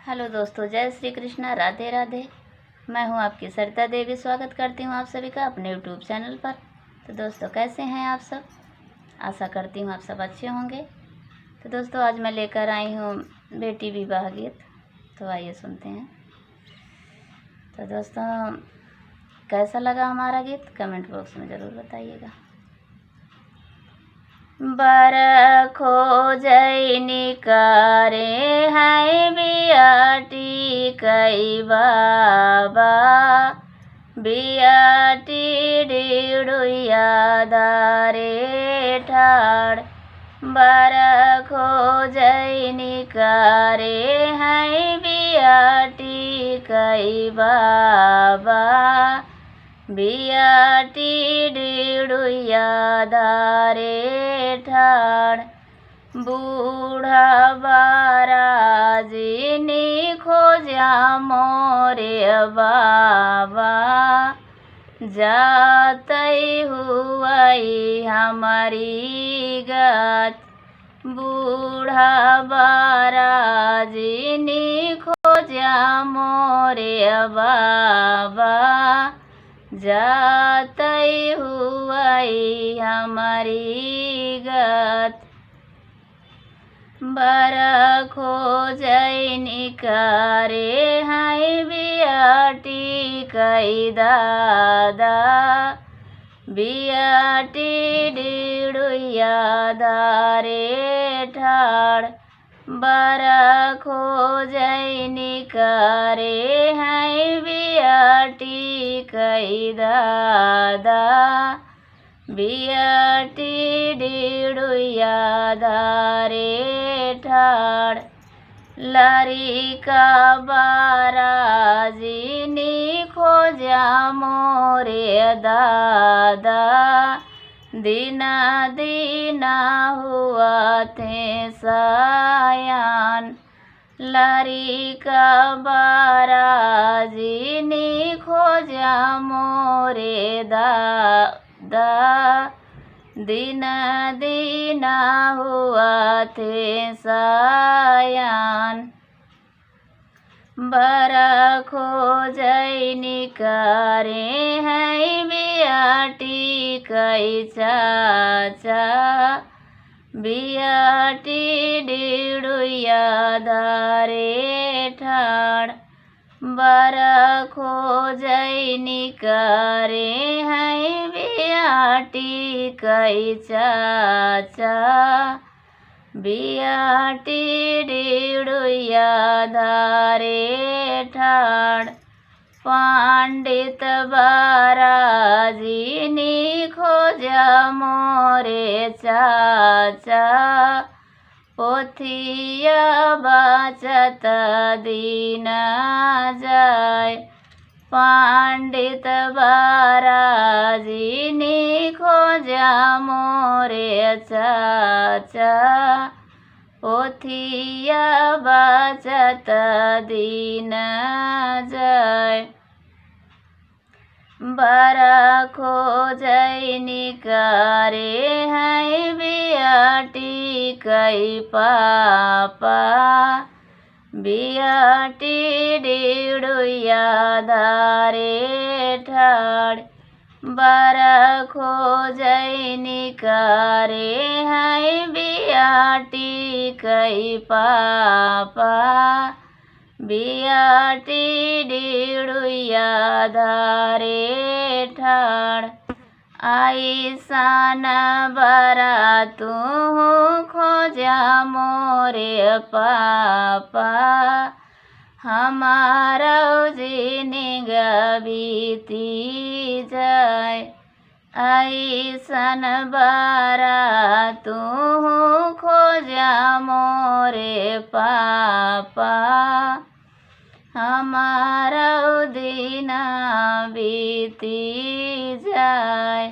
Hello दोस्तों, जय श्री कृष्णा, राधे राधे। मैं हूं आपकी सरिता देवी। स्वागत करती हूं आप सभी का अपने यूट्यूब चैनल पर। तो दोस्तों, कैसे हैं आप सब? आशा करती हूं आप सब अच्छे होंगे। तो दोस्तों, आज मैं लेकर आई हूं बेटी विवाह गीत। तो आइए सुनते हैं। तो दोस्तों, कैसा लगा हमारा गीत कमेंट बॉक्स में ज़रूर बताइएगा। बर खोजैनी करे हैं बियाटी कई बाबा, बियाटी डिड़ुया दारे ठाड़। बर खोजैनी करे हैं बियाटी कई बाबा, बियाटी डिड़ुया दारे ठाड़। बूढ़ा बाराजिनी खोजा मोरे बाबा, जातई हुई हमारी गत। बूढ़ा बाराजिनी खोजा मोरे बाबा, जातई हुई हमारी गत। बर खोजैनी करे हैं बियाटी कई दादा, बियाटी डिड़ुया दारे ठाड़। बर खोजैनी करे हैं बियाटी कई दादा, बियाटी डिड़ुया दारे ठाड़। लरिका बाराजिनी खोजा मोरे दादा, दीना दीना हुआ थे सायान। लरिका बाराजिनी खोजा मोरे दादा, दीना दीना हुआ थे सायान। बर खोजैनी करे हैं बियाटी कई चाचा, बियाटी डिड़ुया दारे ठाड़। बर खोजैनी करे हैं बियाटी कई चाचा, बियाटी डिड़ुया दारे ठाड़। पंडित बाराजिनी खोजा मोरे चाचा, पोथिया बाचत दीना जाय। पंडित बाराजिनी खोजा मोरे चाचा, पोथिया बाचत दीना जाय। बर खोजैनी करे हैं बियाटी कई पापा, बियाटी डिड़ुया दारे ठाड़। बर खोजैनी करे हैं बियाटी कई पापा, बियाटी डिड़ुया दारे ठाड़। आईसान बरा तू खोजा मोरे पापा, हमारा जिंदगी बीती जाए। ऐसन बरा तू खोजा मोरे पापा, हमारा दिन बीती जाए।